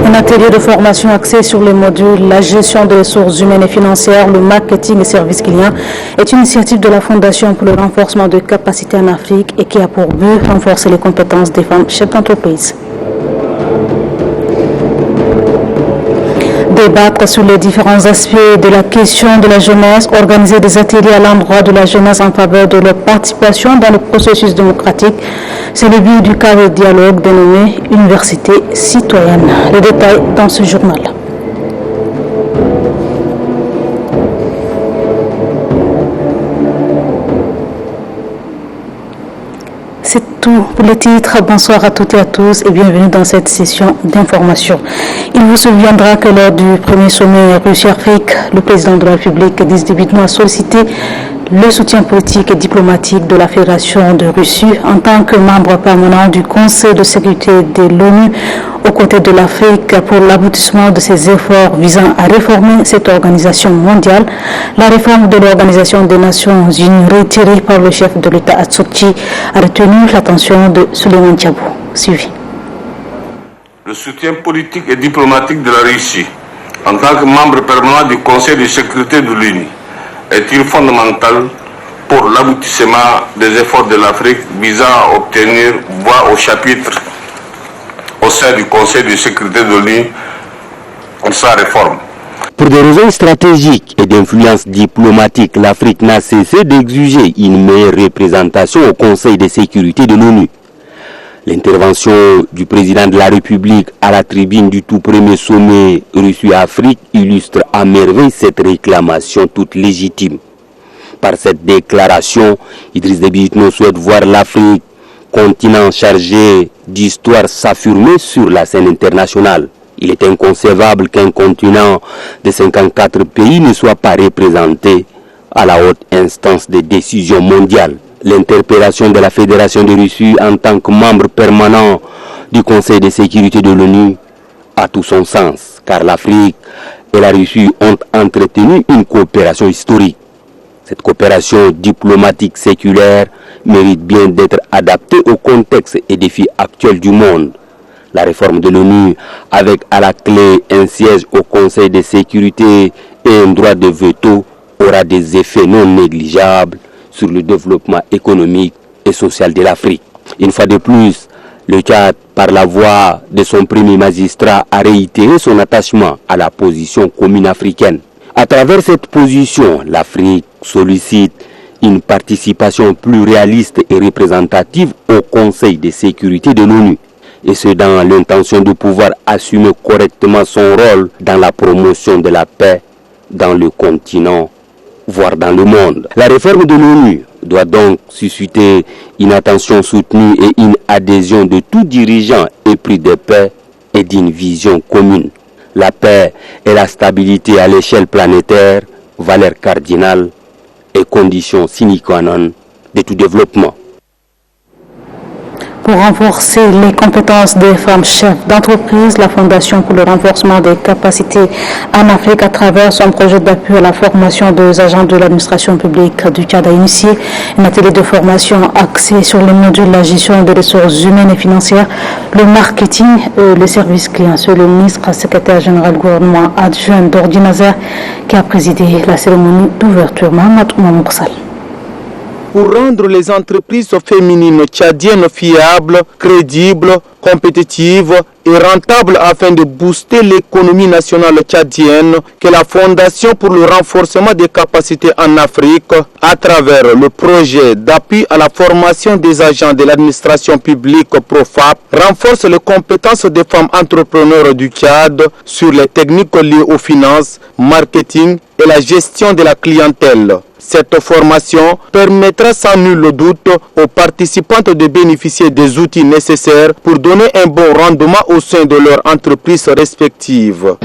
Un atelier de formation axé sur les modules, la gestion des ressources humaines et financières, le marketing et services clients est une initiative de la Fondation pour le renforcement de capacités en Afrique et qui a pour but de renforcer les compétences des femmes chefs d'entreprise. Débattre sur les différents aspects de la question de la jeunesse, organiser des ateliers à l'endroit de la jeunesse en faveur de leur participation dans le processus démocratique, c'est le but du cadre de dialogue dénommé Université citoyenne. Les détails dans ce journal. C'est tout pour les titres. Bonsoir à toutes et à tous et bienvenue dans cette session d'information. Il vous souviendra que lors du premier sommet Russie-Afrique, le président de la République Denis Débitement a sollicité le soutien politique et diplomatique de la Fédération de Russie en tant que membre permanent du Conseil de sécurité de l'ONU aux côtés de l'Afrique pour l'aboutissement de ses efforts visant à réformer cette organisation mondiale. La réforme de l'Organisation des Nations Unies retirée par le chef de l'État Atsochi a retenu l'attention de Souleymane Diabo. Suivi. Le soutien politique et diplomatique de la Russie en tant que membre permanent du Conseil de sécurité de l'ONU est-il fondamental pour l'aboutissement des efforts de l'Afrique visant à obtenir voix au chapitre au sein du Conseil de sécurité de l'ONU pour sa réforme. Pour des raisons stratégiques et d'influence diplomatique, l'Afrique n'a cessé d'exiger une meilleure représentation au Conseil de sécurité de l'ONU. L'intervention du président de la République à la tribune du tout premier sommet Russie-Afrique illustre à merveille cette réclamation toute légitime. Par cette déclaration, Idriss Déby Itno souhaite voir l'Afrique, continent chargé d'histoire, s'affirmer sur la scène internationale. Il est inconcevable qu'un continent de 54 pays ne soit pas représenté à la haute instance des décisions mondiales. L'interpellation de la Fédération de Russie en tant que membre permanent du Conseil de sécurité de l'ONU a tout son sens, car l'Afrique et la Russie ont entretenu une coopération historique. Cette coopération diplomatique séculaire mérite bien d'être adaptée au contexte et défis actuels du monde. La réforme de l'ONU, avec à la clé un siège au Conseil de sécurité et un droit de veto, aura des effets non négligeables sur le développement économique et social de l'Afrique. Une fois de plus, le Tchad, par la voix de son premier magistrat, a réitéré son attachement à la position commune africaine. À travers cette position, l'Afrique sollicite une participation plus réaliste et représentative au Conseil de sécurité de l'ONU, et ce dans l'intention de pouvoir assumer correctement son rôle dans la promotion de la paix dans le continent, voire dans le monde. La réforme de l'ONU doit donc susciter une attention soutenue et une adhésion de tout dirigeant épris de paix et d'une vision commune. La paix et la stabilité à l'échelle planétaire, valeur cardinale et condition sine qua non de tout développement. Pour renforcer les compétences des femmes chefs d'entreprise, la Fondation pour le renforcement des capacités en Afrique, à travers son projet d'appui à la formation des agents de l'administration publique du Tchad, a initié un atelier de formation axé sur les modules de la gestion des ressources humaines et financières, le marketing et le service client. C'est le ministre secrétaire général du gouvernement adjoint Dordi Nazer qui a présidé la cérémonie d'ouverture. Mohamed Moussal. Pour rendre les entreprises féminines tchadiennes fiables, crédibles, compétitives et rentables afin de booster l'économie nationale tchadienne, que la Fondation pour le renforcement des capacités en Afrique, à travers le projet d'appui à la formation des agents de l'administration publique PROFAP, renforce les compétences des femmes entrepreneurs du Tchad sur les techniques liées aux finances, marketing et la gestion de la clientèle. Cette formation permettra sans nul doute aux participantes de bénéficier des outils nécessaires pour donner un bon rendement au sein de leur entreprise respective.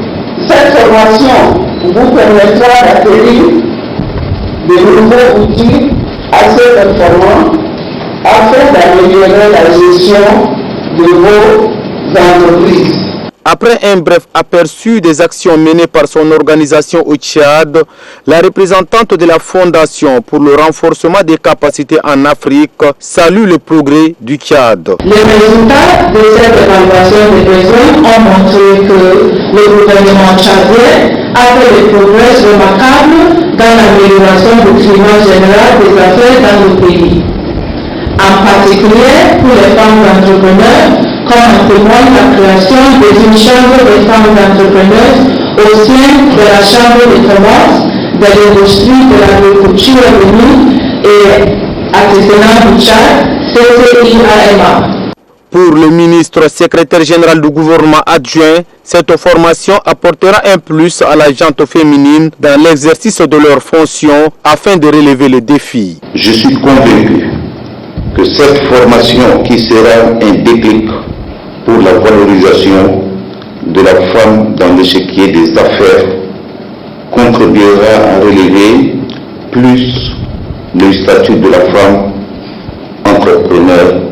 Cette formation vous permettra d'acquérir de nouveaux outils assez performants afin d'améliorer la gestion de vos entreprises. Après un bref aperçu des actions menées par son organisation au Tchad, la représentante de la Fondation pour le renforcement des capacités en Afrique salue le progrès du Tchad. Les résultats de cette évaluation des besoins ont montré que le gouvernement tchadien a fait des progrès remarquables dans l'amélioration du climat général des affaires dans le pays. En particulier pour les femmes entrepreneurs, comme en témoigne la création d'une chambre des femmes entrepreneurs au sein de la chambre de commerce, de l'industrie de l'agriculture et de l'île et artisanat du Tchad, CCIAMA. Pour le ministre secrétaire général du gouvernement adjoint, cette formation apportera un plus à la gente féminine dans l'exercice de leurs fonctions afin de relever les défis. Je suis convaincu que cette formation qui sera un déclic pour la valorisation de la femme dans l'échiquier des affaires contribuera à relever plus le statut de la femme entrepreneur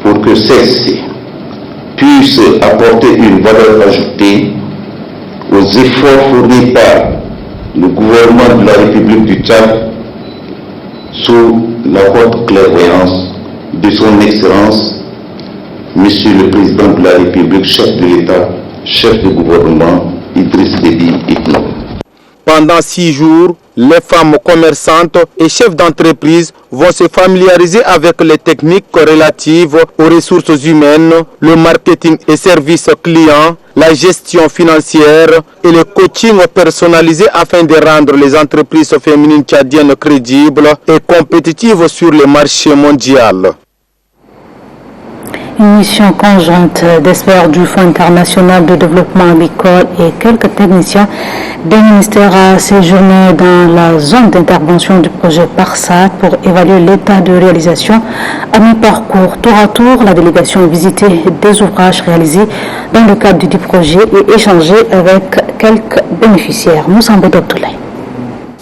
pour que celle-ci puisse apporter une valeur ajoutée aux efforts fournis par le gouvernement de la République du Tchad sous la haute clairvoyance de son Excellence, Monsieur le Président de la République, chef de l'État, chef de gouvernement, Idriss Déby Itno. Pendant 6 jours, les femmes commerçantes et chefs d'entreprise vont se familiariser avec les techniques relatives aux ressources humaines, le marketing et services clients, la gestion financière et le coaching personnalisé afin de rendre les entreprises féminines tchadiennes crédibles et compétitives sur le marché mondial. Une mission conjointe d'experts du Fonds international de développement agricole et quelques techniciens des ministères a séjourné dans la zone d'intervention du projet PARSAT pour évaluer l'état de réalisation à mi-parcours. Tour à tour, la délégation a visité des ouvrages réalisés dans le cadre du projet et échangé avec quelques bénéficiaires. Moussa Abdoulaye.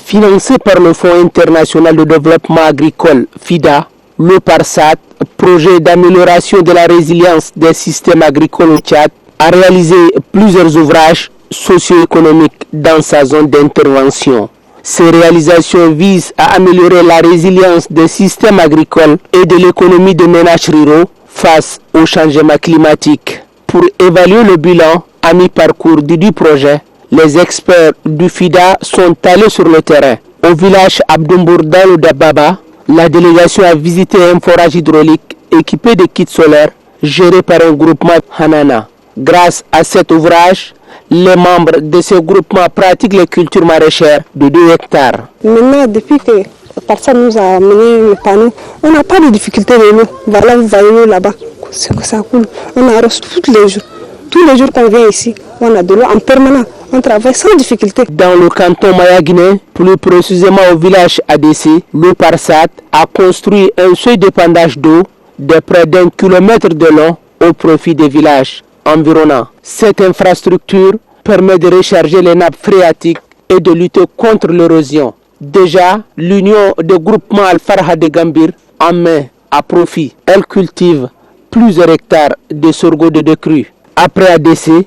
Financé par le Fonds international de développement agricole, FIDA, le PARSAT, projet d'amélioration de la résilience des systèmes agricoles au Tchad, a réalisé plusieurs ouvrages socio-économiques dans sa zone d'intervention. Ces réalisations visent à améliorer la résilience des systèmes agricoles et de l'économie des ménages ruraux face au changement climatique. Pour évaluer le bilan à mi-parcours du projet, les experts du FIDA sont allés sur le terrain. Au village Abdoumbourda au Dababa, la délégation a visité un forage hydraulique équipé de kits solaires géré par un groupement Hanana. Grâce à cet ouvrage, les membres de ce groupement pratiquent les cultures maraîchères de 2 hectares. Maintenant, depuis que PARSAT nous a amené le panneau, on n'a pas de difficulté de l'eau. Voilà, vous voyez l'eau là-bas, c'est que ça coule. On arrose tous les jours. Tous les jours qu'on vient ici, on a de l'eau en permanence. On travaille sans difficulté. Dans le canton Maya-Guinée, plus précisément au village ADC, le PARSAT a construit un seuil d'épandage d'eau de près d'1 kilomètre de long au profit des villages environnants. Cette infrastructure permet de recharger les nappes phréatiques et de lutter contre l'érosion. Déjà, l'union des groupements Al-Farha de Gambir en met à profit. Elle cultive plusieurs hectares de sorgho de décrue. Après ADC,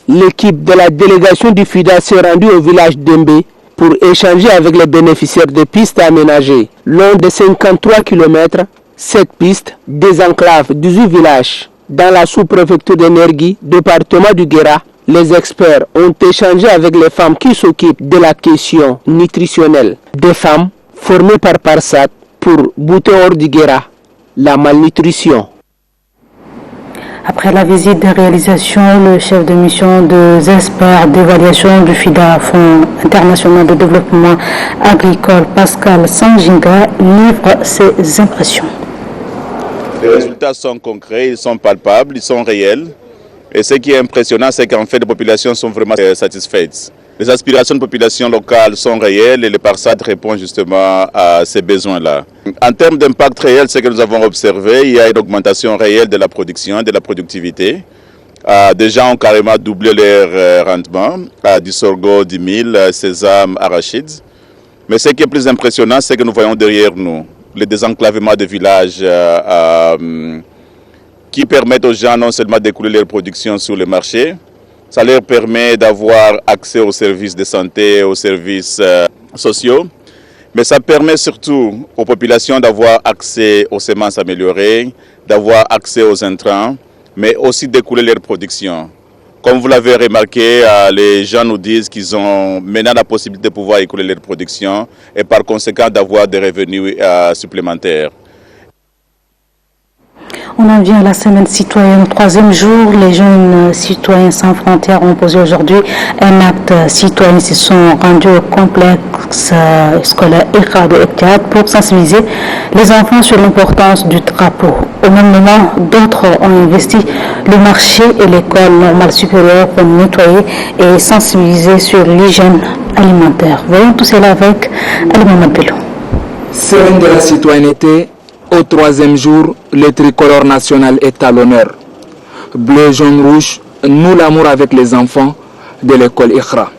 l'équipe de la délégation du FIDA s'est rendue au village d'Embe pour échanger avec les bénéficiaires des pistes aménagées. Long de 53 km, cette piste désenclave 18 villages. Dans la sous-préfecture d'Energie, département du Guéra, les experts ont échangé avec les femmes qui s'occupent de la question nutritionnelle. Des femmes formées par PARSAT pour bouter hors du Guéra la malnutrition. Après la visite de réalisation, le chef de mission des experts d'évaluation du FIDA, Fonds international de développement agricole, Pascal Sanjinga, livre ses impressions. Les résultats sont concrets, ils sont palpables, ils sont réels. Et ce qui est impressionnant, c'est qu'en fait, les populations sont vraiment satisfaites. Les aspirations de population locale sont réelles et le PARSAT répond justement à ces besoins-là. En termes d'impact réel, ce que nous avons observé, il y a une augmentation réelle de la production, de la productivité. Des gens ont carrément doublé leur rendement, du sorgho, du mil, sésame, arachides. Mais ce qui est plus impressionnant, c'est que nous voyons derrière nous le désenclavement de villages qui permettent aux gens non seulement d'écouler leur production sur le marché, Ça leur permet d'avoir accès aux services de santé, aux services sociaux. Mais ça permet surtout aux populations d'avoir accès aux semences améliorées, d'avoir accès aux intrants, mais aussi d'écouler leur production. Comme vous l'avez remarqué, les gens nous disent qu'ils ont maintenant la possibilité de pouvoir écouler leur production et par conséquent d'avoir des revenus supplémentaires. On en vient à la semaine citoyenne. Au 3e jour, les jeunes citoyens sans frontières ont posé aujourd'hui un acte citoyen. Ils se sont rendus au complexe scolaire ICRA de Ectiat pour sensibiliser les enfants sur l'importance du drapeau. Au même moment, d'autres ont investi le marché et l'école normale supérieure pour nettoyer et sensibiliser sur l'hygiène alimentaire. Voyons tout cela avec Alima Mabello. Semaine de la citoyenneté. Au 3e jour, le tricolore national est à l'honneur. Bleu, jaune, rouge, nous l'amour avec les enfants de l'école ICRA.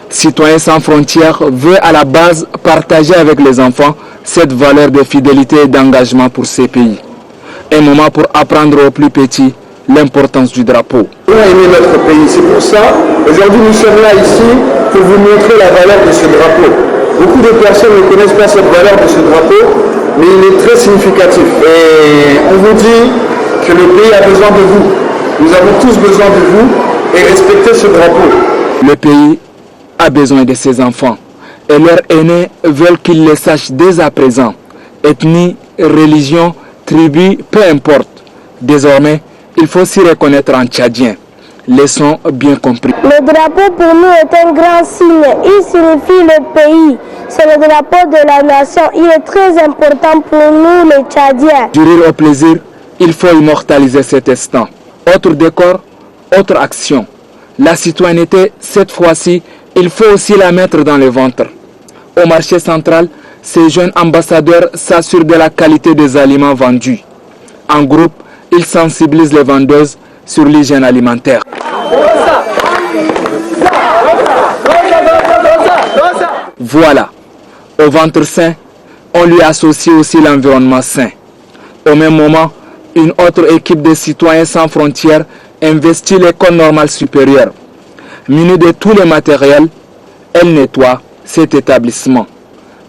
Citoyens sans frontières veut à la base partager avec les enfants cette valeur de fidélité et d'engagement pour ces pays. Un moment pour apprendre aux plus petits l'importance du drapeau. On a aimé notre pays, c'est pour ça, aujourd'hui nous sommes là ici pour vous montrer la valeur de ce drapeau. Beaucoup de personnes ne connaissent pas cette valeur de ce drapeau, mais il est très significatif. Et on vous dit que le pays a besoin de vous. Nous avons tous besoin de vous et respectez ce drapeau. Le pays a besoin de ses enfants et leurs aînés veulent qu'ils les sachent dès à présent. Ethnie, religion, tribu, peu importe. Désormais, il faut s'y reconnaître en tchadien. Leçon bien compris. Le drapeau pour nous est un grand signe. Il signifie le pays. C'est le drapeau de la nation. Il est très important pour nous les Tchadiens. Du rire au plaisir, il faut immortaliser cet instant. Autre décor, autre action. La citoyenneté, cette fois-ci, il faut aussi la mettre dans le ventre. Au marché central, ces jeunes ambassadeurs s'assurent de la qualité des aliments vendus. En groupe, ils sensibilisent les vendeuses sur l'hygiène alimentaire. Voilà, au ventre sain, on lui associe aussi l'environnement sain. Au même moment, une autre équipe de citoyens sans frontières investit l'école normale supérieure. Munie de tous les matériels, elle nettoie cet établissement.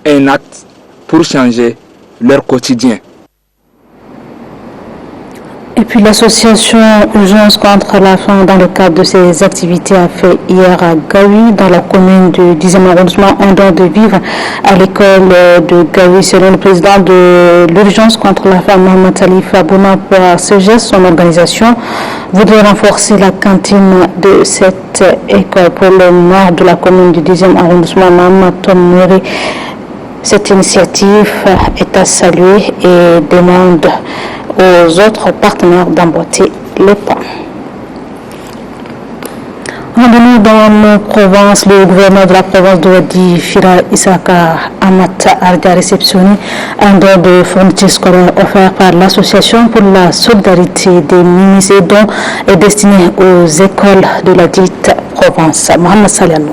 Un acte pour changer leur quotidien. Et puis l'association Urgence contre la faim, dans le cadre de ses activités, a fait hier à Gaoui, dans la commune du 10e arrondissement, un don de vivres à l'école de Gaoui. Selon le président de l'Urgence contre la faim, Mohamed Salif Abouna, pour ce geste, son organisation voudrait renforcer la cantine de cette école. Pour le maire de la commune du 10e arrondissement, Mohamed Tomori, cette initiative est à saluer et demande aux autres partenaires d'emboîter le pas. Rendez-nous dans nos provinces. Le gouverneur de la province de Wadi Fira, Isaka Amata, a réceptionné un don de fournitures scolaires offert par l'Association pour la solidarité des Mimis, et dont est destiné aux écoles de la dite province. Mohamed Salianou.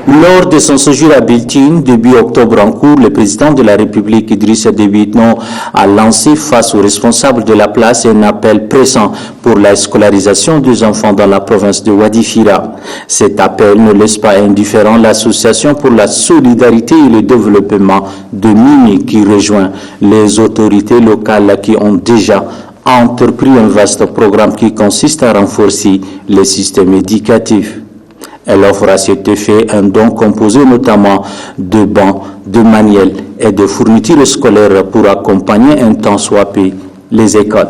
Lors de son séjour à Biltine, début octobre en cours, le président de la République, Idrissa Déby Itno, a lancé face aux responsables de la place un appel pressant pour la scolarisation des enfants dans la province de Wadi Fira. Cet appel ne laisse pas indifférent l'Association pour la solidarité et le développement de Mimi, qui rejoint les autorités locales qui ont déjà entrepris un vaste programme qui consiste à renforcer les systèmes éducatifs. Elle offre à cet effet un don composé notamment de bancs, de manuels et de fournitures scolaires pour accompagner un temps soit peu les écoles.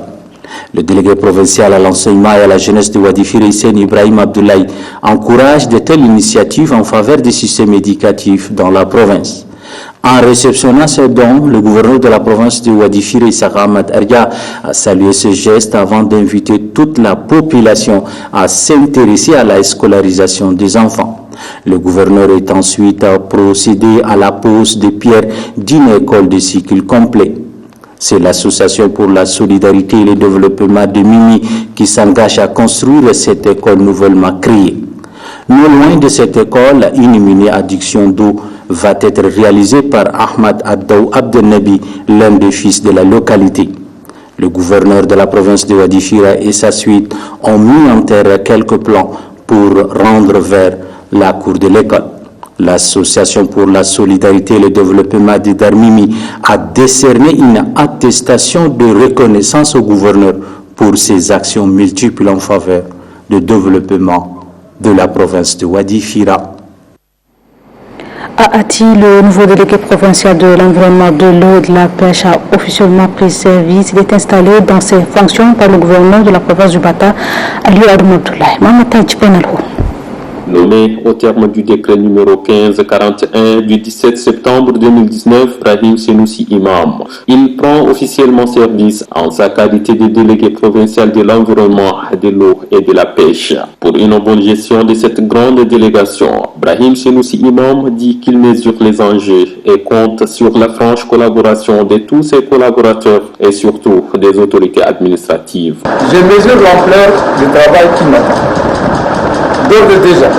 Le délégué provincial à l'enseignement et à la jeunesse de Wadi Fira, Ibrahim Abdoulaye, encourage de telles initiatives en faveur des systèmes éducatifs dans la province. En réceptionnant ce don, le gouverneur de la province de Wadi Fira, Issakha Ahmad Arga, a salué ce geste avant d'inviter toute la population à s'intéresser à la scolarisation des enfants. Le gouverneur est ensuite procédé à la pose de pierre d'une école de cycle complet. C'est l'association pour la solidarité et le développement de Mimi qui s'engage à construire cette école nouvellement créée. Non loin de cette école, une mini-adduction d'eau va être réalisée par Ahmad Addaou Abdelnabi, l'un des fils de la localité. Le gouverneur de la province de Wadi Fira et sa suite ont mis en terre quelques plans pour rendre vers la cour de l'école. L'Association pour la solidarité et le développement de Darmimi a décerné une attestation de reconnaissance au gouverneur pour ses actions multiples en faveur du développement de la province de Wadi Fira. À Ati, le nouveau délégué provincial de l'environnement, de l'eau et de la pêche a officiellement pris service. Il est installé dans ses fonctions par le gouverneur de la province du Bata, Aliou Adoum Abdoulaye. Mamata Djipenalho. Nommé au terme du décret numéro 1541 du 17 septembre 2019, Brahim Senoussi Imam. Il prend officiellement service en sa qualité de délégué provincial de l'environnement, de l'eau et de la pêche. Pour une bonne gestion de cette grande délégation, Brahim Senoussi Imam dit qu'il mesure les enjeux et compte sur la franche collaboration de tous ses collaborateurs et surtout des autorités administratives. Je mesure l'ampleur du travail qui m'attend. D'ores et déjà,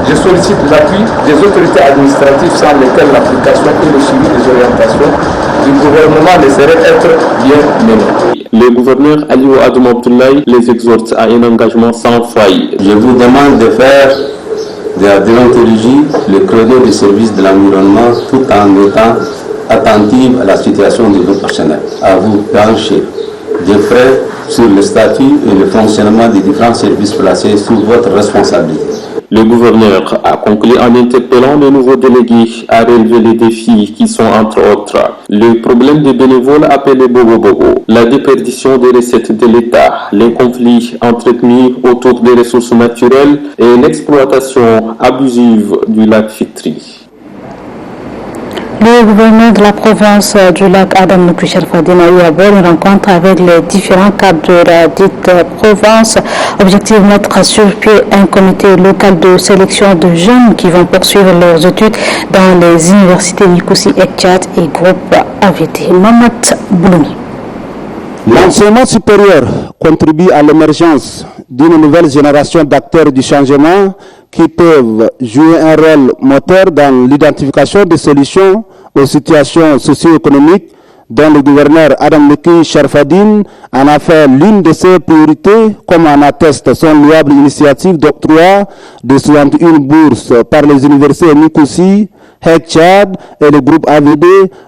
je sollicite l'appui des autorités administratives sans lesquelles l'application et le suivi des orientations du gouvernement ne sauraient être bien menés. Le gouverneur Aliou Adoum Abdoulaye les exhorte à un engagement sans faille. Je vous demande de faire de la déontologie le credo du service de l'environnement tout en étant attentive à la situation de vos partenaires. À vous pencher de près sur le statut et le fonctionnement des différents services placés sous votre responsabilité. Le gouverneur a conclu en interpellant le nouveau délégué à relever les défis qui sont entre autres le problème des bénévoles appelés Bobo, la déperdition des recettes de l'État, les conflits entretenus autour des ressources naturelles et l'exploitation abusive du lac Fitri. Le gouverneur de la province du lac Adam Nokri Sherfadine a eu à bord une rencontre avec les différents cadres de la dite province. Objectif, mettre sur pied un comité local de sélection de jeunes qui vont poursuivre leurs études dans les universités Nikoussi, Ekchat et groupe AVT. Mamat Bouloumi. L'enseignement supérieur contribue à l'émergence d'une nouvelle génération d'acteurs du changement qui peuvent jouer un rôle moteur dans l'identification des solutions aux situations socio-économiques dont le gouverneur Adam Nokri Sherfadine en a fait l'une de ses priorités, comme en atteste son louable initiative d'octroi de 61 bourses par les universités Nikoussi, Hek-Tchad et le groupe AVD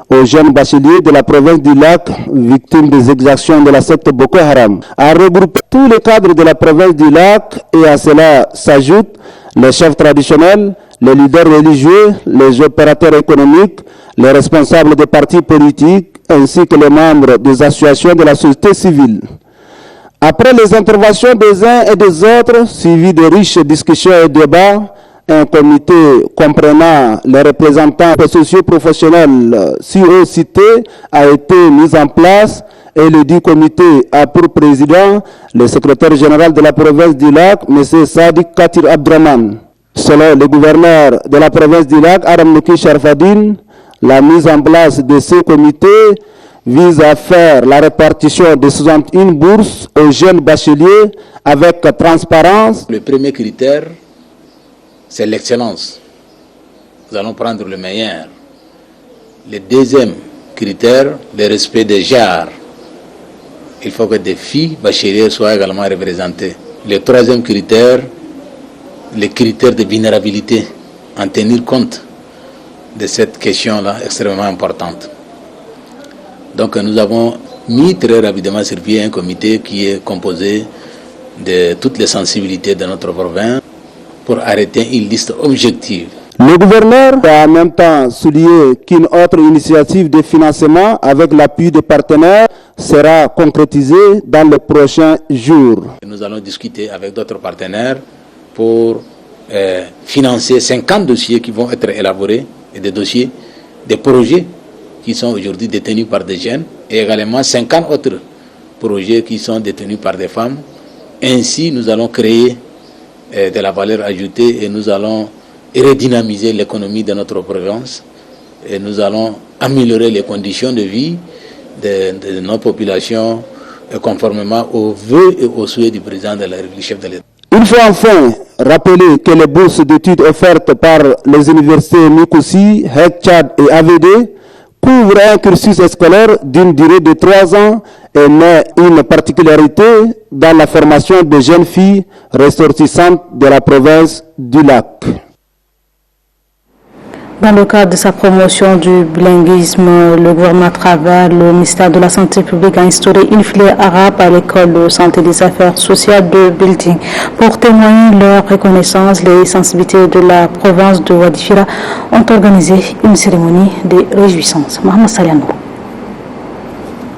aux jeunes bacheliers de la province du Lac, victimes des exactions de la secte Boko Haram. A regroupé tous les cadres de la province du Lac et à cela s'ajoutent les chefs traditionnels, les leaders religieux, les opérateurs économiques, les responsables des partis politiques, ainsi que les membres des associations de la société civile. Après les interventions des uns et des autres, suivies de riches discussions et débats, un comité comprenant les représentants socio-professionnels si haut cités a été mis en place et le dit comité a pour président le secrétaire général de la province du Lac, M. Sadiq Katir Abdraman. Selon le gouverneur de la province du Lac, Adam Nokri Sherfadine, la mise en place de ce comité vise à faire la répartition de 61 bourses aux jeunes bacheliers avec transparence. Le premier critère, c'est l'excellence. Nous allons prendre le meilleur. Le deuxième critère, le respect des genres. Il faut que des filles bacheliers soient également représentées. Le troisième critère, les critères de vulnérabilité, en tenir compte de cette question-là extrêmement importante. Donc nous avons mis très rapidement sur pied un comité qui est composé de toutes les sensibilités de notre province pour arrêter une liste objective. Le gouverneur a en même temps souligné qu'une autre initiative de financement avec l'appui des partenaires sera concrétisée dans les prochains jours. Nous allons discuter avec d'autres partenaires pour financer 50 dossiers qui vont être élaborés et des dossiers, des projets qui sont aujourd'hui détenus par des jeunes et également 50 autres projets qui sont détenus par des femmes. Ainsi, nous allons créer de la valeur ajoutée et nous allons redynamiser l'économie de notre province et nous allons améliorer les conditions de vie de nos populations, conformément aux vœux et aux souhaits du président de la République, chef de l'État. Il faut enfin rappeler que les bourses d'études offertes par les universités Mikoussi, HEC Tchad et AVD couvrent un cursus scolaire d'une durée de 3 ans et met une particularité dans la formation de jeunes filles ressortissantes de la province du Lac. Dans le cadre de sa promotion du bilinguisme, le gouvernement à travers le ministère de la Santé publique a instauré une filière arabe à l'école de santé des affaires sociales de Building. Pour témoigner leur reconnaissance, les sensibilités de la province de Wadifira ont organisé une cérémonie de réjouissance. Mohamed Saliano.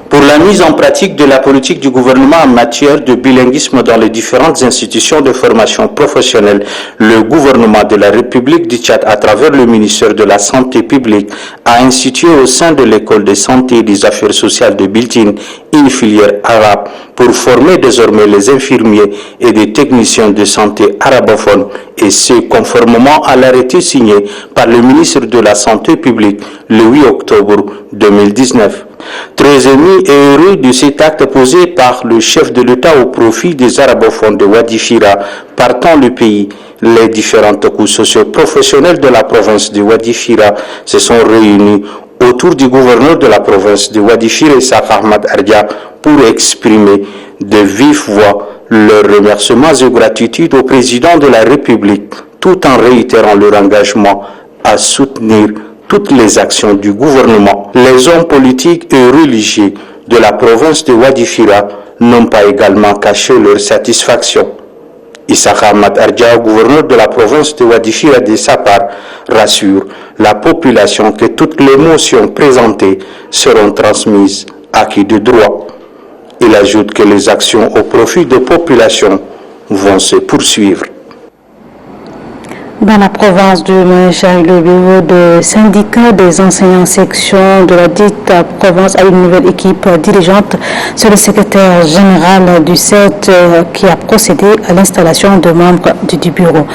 Pour la mise en pratique de la politique du gouvernement en matière de bilinguisme dans les différentes institutions de formation professionnelle, le gouvernement de la République du Tchad, à travers le ministère de la Santé publique, a institué au sein de l'école de santé et des affaires sociales de Biltine une filière arabe pour former désormais les infirmiers et des techniciens de santé arabophones, et ce conformément à l'arrêté signé par le ministre de la Santé publique le 8 octobre 2019. Très ému et heureux de cet acte posé par le chef de l'État au profit des arabophones de Wadifira partant le pays, les différentes couches socio-professionnelles de la province de Wadifira se sont réunies autour du gouverneur de la province de Wadifira, Issa Ahmad Ardia, pour exprimer de vive voix leurs remerciements et gratitude au président de la République, tout en réitérant leur engagement à soutenir toutes les actions du gouvernement. Les hommes politiques et religieux de la province de Wadifira n'ont pas également caché leur satisfaction. Issa Ahmad Ardia, gouverneur de la province de Wadifira, de sa part, rassure la population que toutes les motions présentées seront transmises à qui de droit. Il ajoute que les actions au profit des populations vont se poursuivre. Dans la province du Moyen-Chari, le bureau de syndicat des enseignants section de la dite province a une nouvelle équipe dirigeante. C'est le secrétaire général du CET qui a procédé à l'installation de membres du bureau.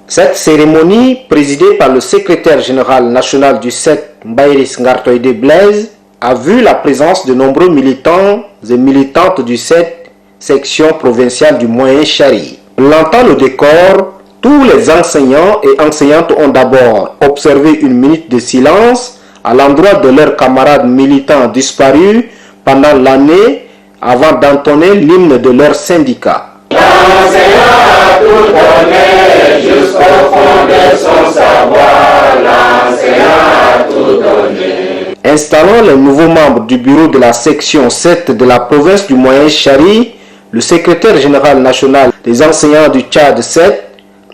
Cette cérémonie, présidée par le secrétaire général national du CET, Mbaïris Ngartoïde Blaise, a vu la présence de nombreux militants et militantes du CET, section provinciale du Moyen-Chari. Plantant le décor, tous les enseignants et enseignantes ont d'abord observé une minute de silence à l'endroit de leurs camarades militants disparus pendant l'année avant d'entonner l'hymne de leur syndicat. L'enseignant a tout donné jusqu'au fond de son savoir, l'enseignant a tout donné. Installant les nouveaux membres du bureau de la section 7 de la province du Moyen-Chari, le secrétaire général national des enseignants du Tchad 7,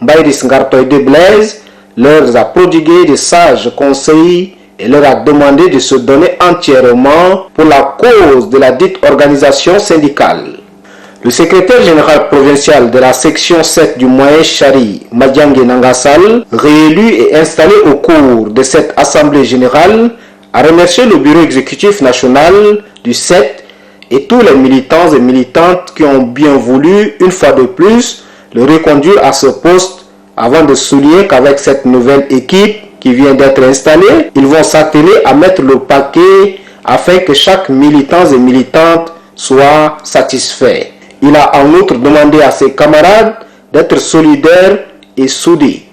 Mbaïris Ngartoïde Blaise, leur a prodigué de sages conseils et leur a demandé de se donner entièrement pour la cause de la dite organisation syndicale. Le secrétaire général provincial de la section 7 du Moyen-Chari, Madiangue Nangassal, réélu et installé au cours de cette assemblée générale, a remercié le bureau exécutif national du 7 et tous les militants et militantes qui ont bien voulu, une fois de plus, le reconduire à ce poste, avant de souligner qu'avec cette nouvelle équipe qui vient d'être installée, ils vont s'atteler à mettre le paquet afin que chaque militant et militante soit satisfait. Il a en outre demandé à ses camarades d'être solidaires et soudés.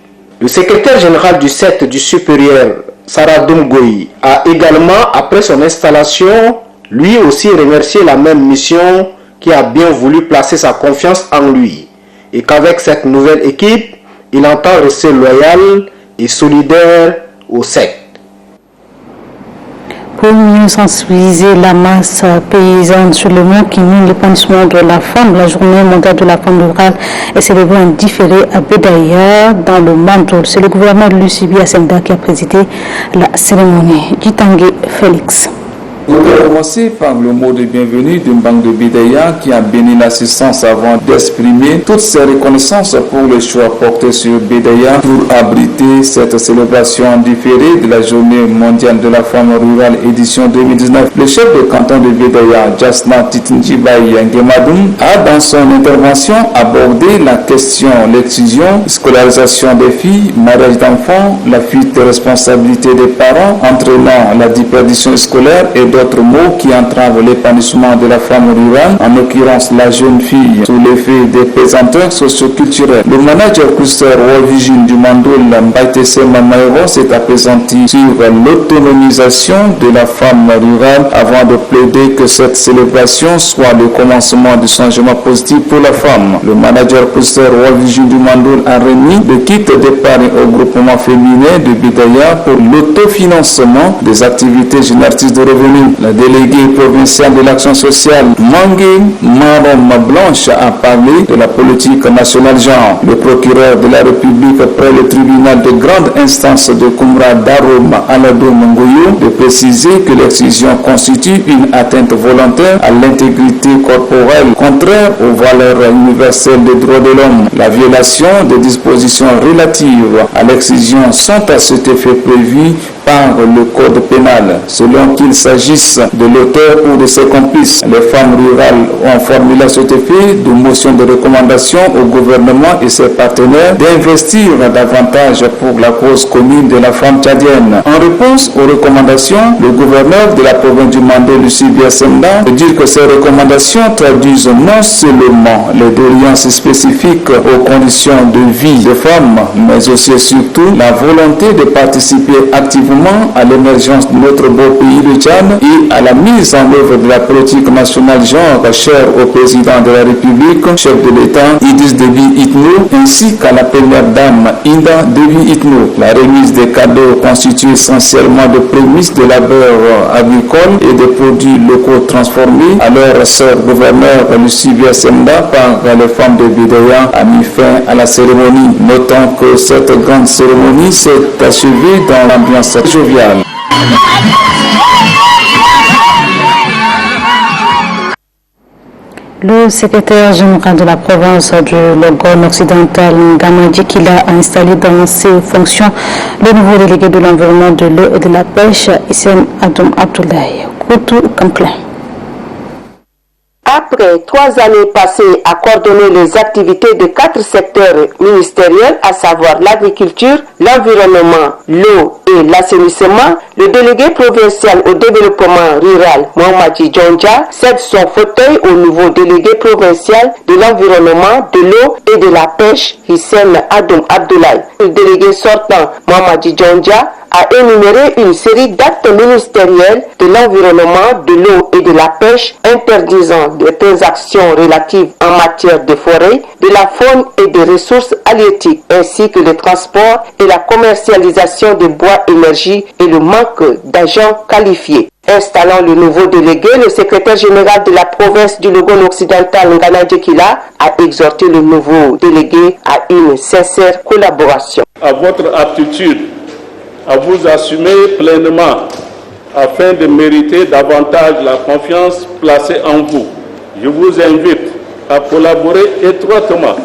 Le secrétaire général du 7 du supérieur, Sarah Dumgoy, a également, après son installation, lui aussi remercié la même mission qui a bien voulu placer sa confiance en lui, et qu'avec cette nouvelle équipe, il entend rester loyal et solidaire au SEC. Pour mieux sensibiliser la masse paysanne sur le mot qui mine l'épanouissement de la femme, la journée mondiale de la femme rurale est célébrée en différé à Bédaïa dans le Mantoul. C'est le gouverneur de Lucibi Asenda qui a présidé la cérémonie. Ditangé Félix. On peut commencer par le mot de bienvenue d'une banque de Bidaya qui a béni l'assistance avant d'exprimer toutes ses reconnaissances pour le choix porté sur Bidaya pour abriter cette célébration différée de la Journée mondiale de la femme rurale édition 2019. Le chef de canton de Bidaya, Jasna Titinjibaï Ngemadoum, a dans son intervention abordé la question l'excision, scolarisation des filles, mariage d'enfants, la fuite de responsabilité des parents entraînant la déperdition scolaire et d'autres mots qui entravent l'épanouissement de la femme rurale, en l'occurrence la jeune fille, sous l'effet des pesanteurs socioculturels. Le manager cluster World Vision du Mandoul, Mbaitese Mamaero, s'est appesanti sur l'autonomisation de la femme rurale avant de plaider que cette célébration soit le commencement du changement positif pour la femme. Le manager cluster World Vision du Mandoul a remis le kit d'épargne au groupement féminin de Bidaya pour l'autofinancement des activités génératrices de revenus. La déléguée provinciale de l'action sociale, Mangue Marom Blanche, a parlé de la politique nationale genre. Le procureur de la République près le tribunal de grande instance de Koumra Darom Aladou Mongoyo de préciser que l'excision constitue une atteinte volontaire à l'intégrité corporelle contraire aux valeurs universelles des droits de l'homme. La violation des dispositions relatives à l'excision sont à cet effet prévues par le code pénal, selon qu'il s'agisse de l'auteur ou de ses complices. Les femmes rurales ont formulé à cet effet de motions de recommandation au gouvernement et ses partenaires d'investir davantage pour la cause commune de la femme tchadienne. En réponse aux recommandations, le gouverneur de la province du Mandé, Lucie Biasemda, veut dire que ces recommandations traduisent non seulement les doléances spécifiques aux conditions de vie des femmes, mais aussi et surtout la volonté de participer activement à l'émergence de notre beau pays de Tchad et à la mise en œuvre de la politique nationale genre chère au président de la République, chef de l'État Idriss Déby Itno, ainsi qu'à la première dame Inda Déby Itno. La remise des cadeaux constitue essentiellement de prémices de labeur agricole et des produits locaux transformés. Alors, sœur gouverneur Lucie Biasemda, par les femmes de Bidaya, a mis fin à la cérémonie. Notons que cette grande cérémonie s'est achevée dans l'ambiance joviale. Le secrétaire général de la province du Logone occidental, Ngamadji Kila, a installé dans ses fonctions le nouveau délégué de l'environnement, de l'eau et de la pêche, Hissène Adoum Abdoulaye. Koutou Kamklin. Après 3 années passées à coordonner les activités de 4 secteurs ministériels, à savoir l'agriculture, l'environnement, l'eau et l'assainissement, le délégué provincial au développement rural, Mohamadji Djonja, cède son fauteuil au nouveau délégué provincial de l'environnement, de l'eau et de la pêche, Hissène Adoum Abdoulaye. Le délégué sortant, Mohamadji Djonja, a énuméré une série d'actes ministériels de l'environnement, de l'eau et de la pêche interdisant des transactions relatives en matière de forêt, de la faune et des ressources halieutiques, ainsi que le transport et la commercialisation de bois énergie et le manque d'agents qualifiés. Installant le nouveau délégué, le secrétaire général de la province du Logone occidental, Ngamadji Kila, a exhorté le nouveau délégué à une sincère collaboration. À votre aptitude à vous assumer pleinement afin de mériter davantage la confiance placée en vous. Je vous invite à collaborer étroitement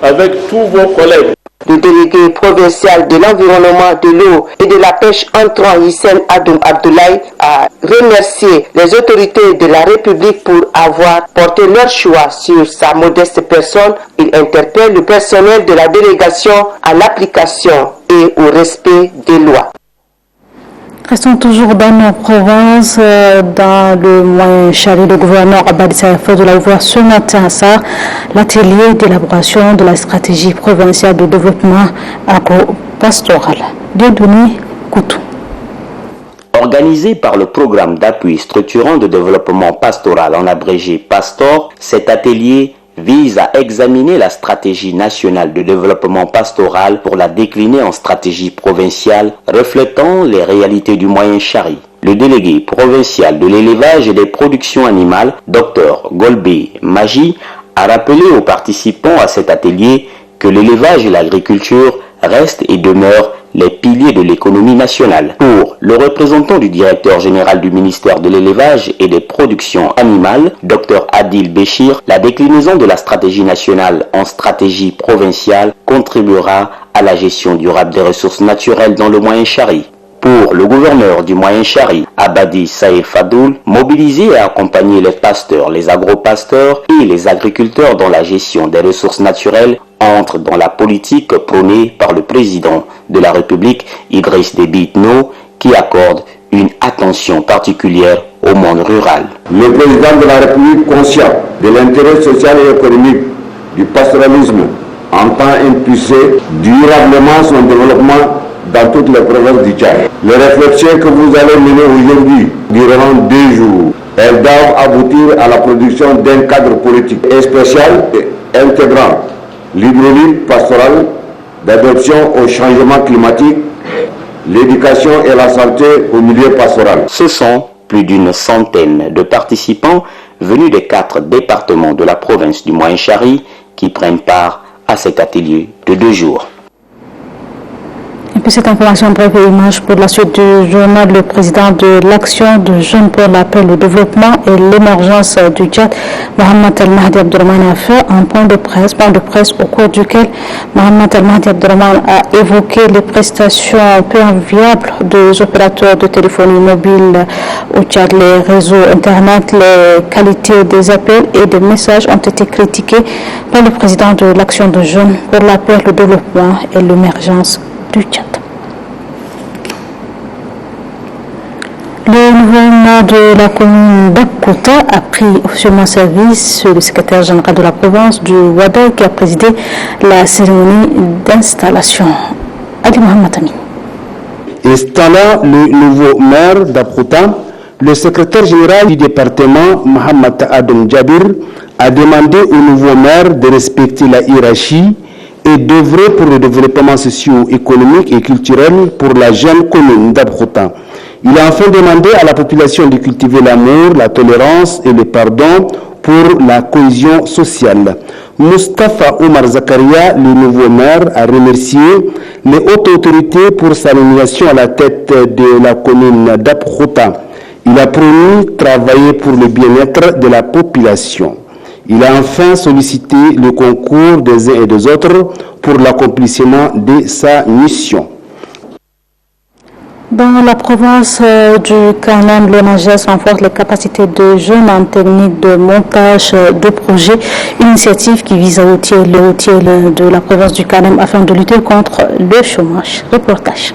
avec tous vos collègues. Le délégué provincial de l'environnement, de l'eau et de la pêche entrant, Hissène Adoum Abdoulaye, a remercié les autorités de la République pour avoir porté leur choix sur sa modeste personne. Il interpelle le personnel de la délégation à l'application et au respect des lois. Restons toujours dans nos provinces, dans le moyen Chari, le gouverneur Abadissa de la ouvert ce matin à ça l'atelier d'élaboration de la stratégie provinciale de développement agro-pastoral. Dieudonné Koutou. Organisé par le programme d'appui structurant de développement pastoral en abrégé PASTOR, cet atelier vise à examiner la stratégie nationale de développement pastoral pour la décliner en stratégie provinciale reflétant les réalités du moyen Chari. Le délégué provincial de l'élevage et des productions animales, Dr Golbé Maji, a rappelé aux participants à cet atelier que l'élevage et l'agriculture restent et demeurent les piliers de l'économie nationale. Pour le représentant du directeur général du ministère de l'élevage et des productions animales, Dr Adil Béchir, la déclinaison de la stratégie nationale en stratégie provinciale contribuera à la gestion durable des ressources naturelles dans le Moyen-Chari. Pour le gouverneur du Moyen-Chari, Abadi Saïd Fadoul, mobiliser et accompagner les pasteurs, les agro-pasteurs et les agriculteurs dans la gestion des ressources naturelles entre dans la politique prônée par le président de la République, Idriss Déby Itno, qui accorde une attention particulière au monde rural. Le président de la République, conscient de l'intérêt social et économique du pastoralisme, entend impulser durablement son développement dans toutes les provinces du Tchad. Les réflexions que vous allez mener aujourd'hui durant 2 jours, elles doivent aboutir à la production d'un cadre politique spécial et intégrant l'hydraulique pastorale, d'adoption au changement climatique, l'éducation et la santé au milieu pastoral. Ce sont plus d'une centaine de participants venus des 4 départements de la province du Moyen-Chari qui prennent part à cet atelier de 2 jours. Et puis cette information brève et image pour la suite du journal, le président de l'Action de Jeunes pour l'appel au développement et l'émergence du Tchad, Mohamed El Mahdi Abdourahmane, a fait un point de presse au cours duquel Mohamed El Mahdi Abdourahmane a évoqué les prestations peu enviables des opérateurs de téléphonie mobile au Tchad. Les réseaux internet, les qualités des appels et des messages ont été critiqués par le président de l'Action de Jeunes pour l'appel au développement et l'émergence du Tchad. Le nouveau maire de la commune d'Akouta a pris officiellement service le secrétaire général de la province du Ouada qui a présidé la cérémonie d'installation. Ali Mohamed Amin. Installant le nouveau maire d'Akouta, le secrétaire général du département, Mohamed Adam Djabir, a demandé au nouveau maire de respecter la hiérarchie et d'œuvrer pour le développement socio-économique et culturel pour la jeune commune d'Abkhouta. Il a enfin demandé à la population de cultiver l'amour, la tolérance et le pardon pour la cohésion sociale. Mustafa Omar Zakaria, le nouveau maire, a remercié les hautes autorités pour sa nomination à la tête de la commune d'Abkhouta. Il a promis travailler pour le bien-être de la population. Il a enfin sollicité le concours des uns et des autres pour l'accomplissement de sa mission. Dans la province du Kanem, l'ONAGES renforce les capacités de jeunes en technique de montage de projets, une initiative qui vise à outiller les routiers de la province du Kanem afin de lutter contre le chômage. Reportage.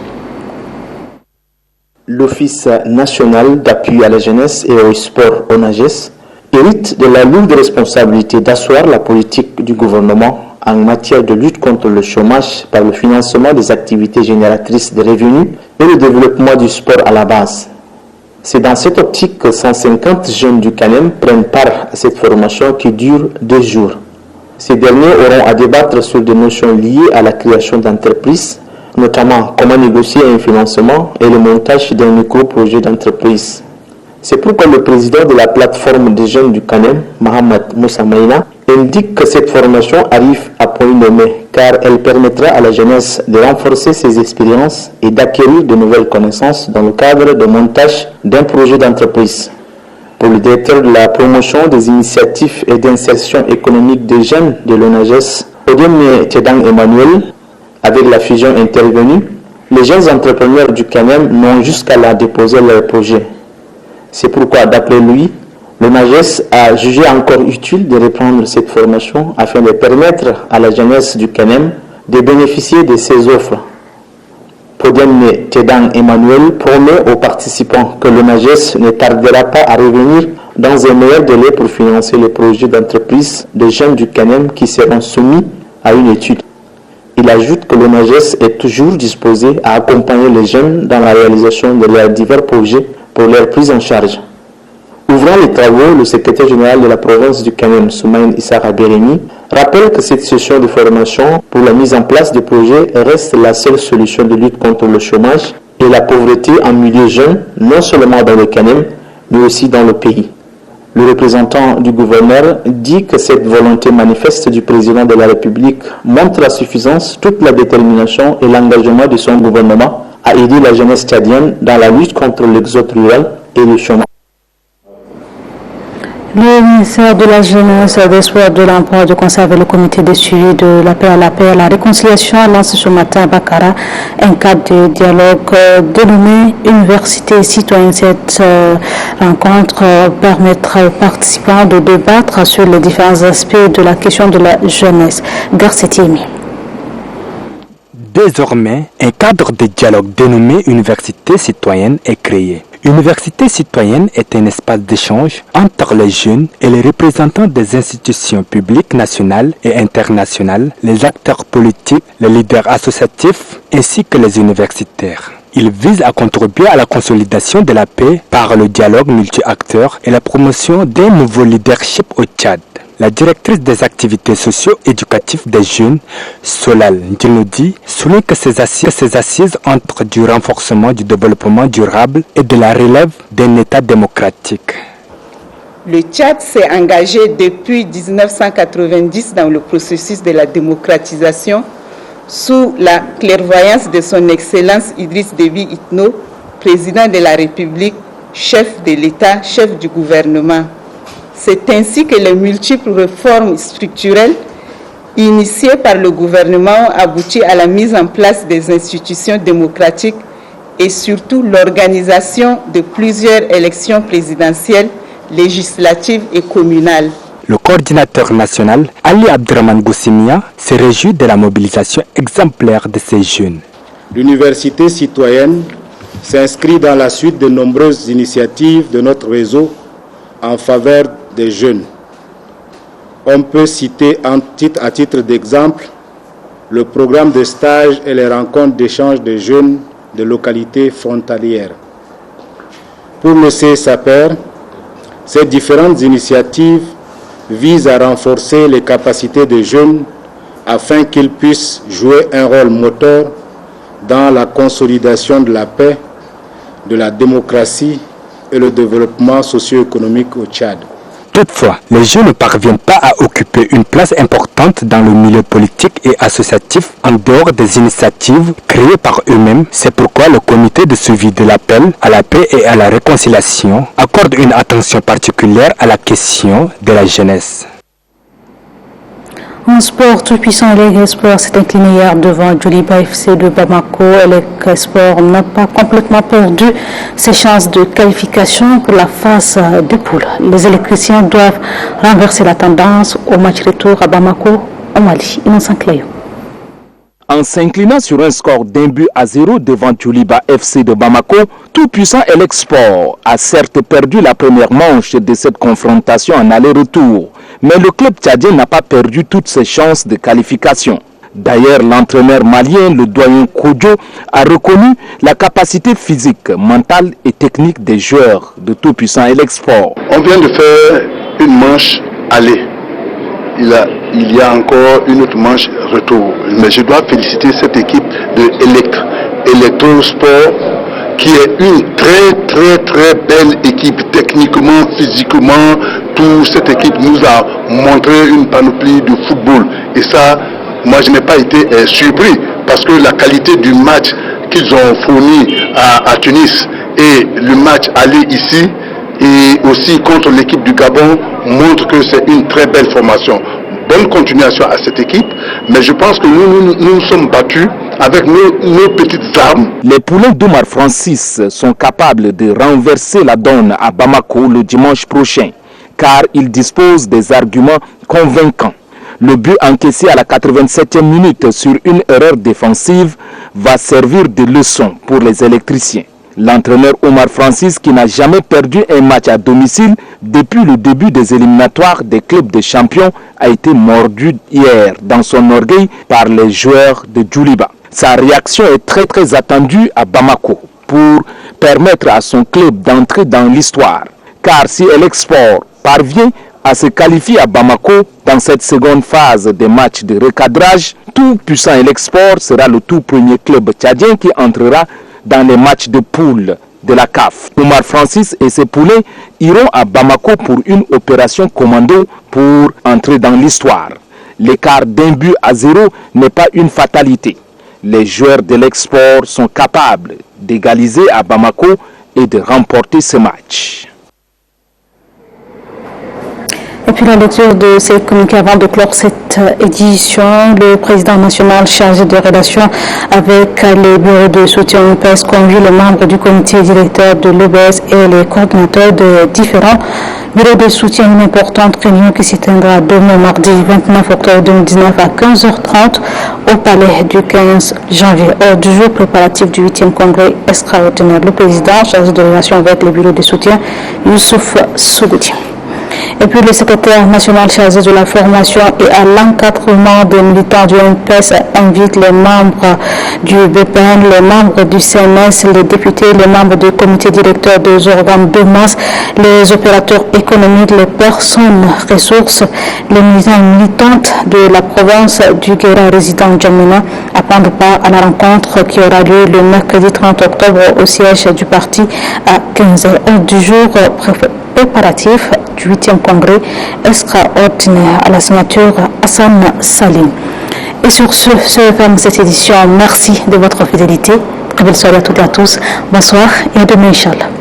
L'Office national d'appui à la jeunesse et au sport ONAGES hérite de la lourde responsabilité d'asseoir la politique du gouvernement en matière de lutte contre le chômage par le financement des activités génératrices de revenus et le développement du sport à la base. C'est dans cette optique que 150 jeunes du Kanem prennent part à cette formation qui dure 2 jours. Ces derniers auront à débattre sur des notions liées à la création d'entreprises, notamment comment négocier un financement et le montage d'un micro-projet d'entreprise. C'est pourquoi le président de la plateforme des jeunes du Kanem, Mohamed Moussa Maïna, indique que cette formation arrive à point nommé car elle permettra à la jeunesse de renforcer ses expériences et d'acquérir de nouvelles connaissances dans le cadre de montage d'un projet d'entreprise. Pour le directeur de la promotion des initiatives et d'insertion économique des jeunes de l'ONAGES, Odem Tedang Emmanuel, avec la fusion intervenue, les jeunes entrepreneurs du Kanem n'ont jusqu'à là déposé leur projet. C'est pourquoi, d'après lui, l'ONAGES a jugé encore utile de reprendre cette formation afin de permettre à la jeunesse du Kanem de bénéficier de ces offres. Podem Tedang Emmanuel promet aux participants que l'ONAGES ne tardera pas à revenir dans un meilleur délai pour financer les projets d'entreprise de jeunes du Kanem qui seront soumis à une étude. Il ajoute que l'ONAGES est toujours disposé à accompagner les jeunes dans la réalisation de leurs divers projets pour leur prise en charge. Ouvrant les travaux, le secrétaire général de la province du Kanem, Soumaïn Issa Rabérémy, rappelle que cette session de formation pour la mise en place des projets reste la seule solution de lutte contre le chômage et la pauvreté en milieu jeune, non seulement dans le Kanem, mais aussi dans le pays. Le représentant du gouverneur dit que cette volonté manifeste du président de la République montre la suffisance, toute la détermination et l'engagement de son gouvernement à aider la jeunesse tchadienne dans la lutte contre l'exode rural et le chômage. Le ministère de la Jeunesse, des Sports, de l'Emploi, de conserver le comité de suivi de la paix à la paix, la réconciliation lance ce matin à Bakara un cadre de dialogue dénommé Université citoyenne. Cette rencontre permettra aux participants de débattre sur les différents aspects de la question de la jeunesse. Garcetimi. Désormais, un cadre de dialogue dénommé Université citoyenne est créé. Université citoyenne est un espace d'échange entre les jeunes et les représentants des institutions publiques nationales et internationales, les acteurs politiques, les leaders associatifs ainsi que les universitaires. Il vise à contribuer à la consolidation de la paix par le dialogue multi-acteurs et la promotion d'un nouveau leadership au Tchad. La directrice des activités socio-éducatives des jeunes, Solal Ndjinoudi, souligne que ces assises entrent du renforcement du développement durable et de la relève d'un État démocratique. Le Tchad s'est engagé depuis 1990 dans le processus de la démocratisation sous la clairvoyance de son Excellence Idriss Déby Itno, président de la République, chef de l'État, chef du gouvernement. C'est ainsi que les multiples réformes structurelles initiées par le gouvernement ont abouti à la mise en place des institutions démocratiques et surtout l'organisation de plusieurs élections présidentielles, législatives et communales. Le coordinateur national, Ali Abdraman Goussimia, se réjouit de la mobilisation exemplaire de ces jeunes. L'université citoyenne s'inscrit dans la suite de nombreuses initiatives de notre réseau en faveur des jeunes. On peut citer à titre d'exemple le programme de stage et les rencontres d'échange de jeunes de localités frontalières. Pour le CSAPER, ces différentes initiatives visent à renforcer les capacités des jeunes afin qu'ils puissent jouer un rôle moteur dans la consolidation de la paix, de la démocratie et le développement socio-économique au Tchad. Toutefois, les jeunes ne parviennent pas à occuper une place importante dans le milieu politique et associatif en dehors des initiatives créées par eux-mêmes. C'est pourquoi le comité de suivi de l'appel à la paix et à la réconciliation accorde une attention particulière à la question de la jeunesse. En sport, tout puissant, l'Aigle Sport s'est incliné hier devant Djoliba FC de Bamako. L'Aigle Sport n'a pas complètement perdu ses chances de qualification pour la phase de poule. Les électriciens doivent renverser la tendance au match retour à Bamako, au Mali. Innocent Cléo. En s'inclinant sur un score d'1-0 devant Djoliba FC de Bamako, tout puissant Aigle Sport a certes perdu la première manche de cette confrontation en aller-retour. Mais le club tchadien n'a pas perdu toutes ses chances de qualification. D'ailleurs, l'entraîneur malien, le doyen Kodjo, a reconnu la capacité physique, mentale et technique des joueurs de tout-puissant Aigle Sport. On vient de faire une manche aller. Il y a encore une autre manche retour. Mais je dois féliciter cette équipe de Electrosport qui est une très belle équipe techniquement, physiquement. Toute cette équipe nous a montré une panoplie de football. Et ça, moi je n'ai pas été surpris parce que la qualité du match qu'ils ont fourni à Tunis et le match aller ici et aussi contre l'équipe du Gabon montre que c'est une très belle formation. Bonne continuation à cette équipe, mais je pense que nous sommes battus avec nos petites armes. Les poulains d'Omar Francis sont capables de renverser la donne à Bamako le dimanche prochain, car ils disposent des arguments convaincants. Le but encaissé à la 87e minute sur une erreur défensive va servir de leçon pour les électriciens. L'entraîneur Omar Francis, qui n'a jamais perdu un match à domicile depuis le début des éliminatoires des clubs de champions, a été mordu hier dans son orgueil par les joueurs de Djoliba. Sa réaction est très attendue à Bamako pour permettre à son club d'entrer dans l'histoire. Car si Aigle Sport parvient à se qualifier à Bamako dans cette seconde phase des matchs de recadrage, tout puissant Aigle Sport sera le tout premier club tchadien qui entrera dans les matchs de poule de la CAF. Oumar Francis et ses poulets iront à Bamako pour une opération commando pour entrer dans l'histoire. L'écart d'un but à 0 n'est pas une fatalité. Les joueurs de l'export sont capables d'égaliser à Bamako et de remporter ce match. Et puis la lecture de ces communiqués avant de clore cette édition, le président national chargé de relations avec les bureaux de soutien UPS convie les membres du comité directeur de l'OBS et les coordinateurs de différents bureaux de soutien à une importante réunion qui s'y tiendra demain mardi 29 octobre 2019 à 15h30 au palais du 15 janvier. Hors du jour préparatif du 8e congrès extraordinaire. Le président chargé de relations avec les bureaux de soutien, Youssouf Sougoudi. Et puis le secrétaire national chargé de la formation et à l'encadrement des militants du MPS invite les membres du BPN, les membres du CNS, les députés, les membres du comité directeur des organes de masse, les opérateurs économiques, les personnes ressources, les militants et militantes de la province du Guéra résident Djamena à prendre part à la rencontre qui aura lieu le mercredi 30 octobre au siège du parti à 15h du jour préparatif du 8e congrès extraordinaire à la signature Hassan Salim. Et sur ce, se ferme cette édition. Merci de votre fidélité. Très belle soirée à toutes et à tous. Bonsoir et à demain, Inch'Allah.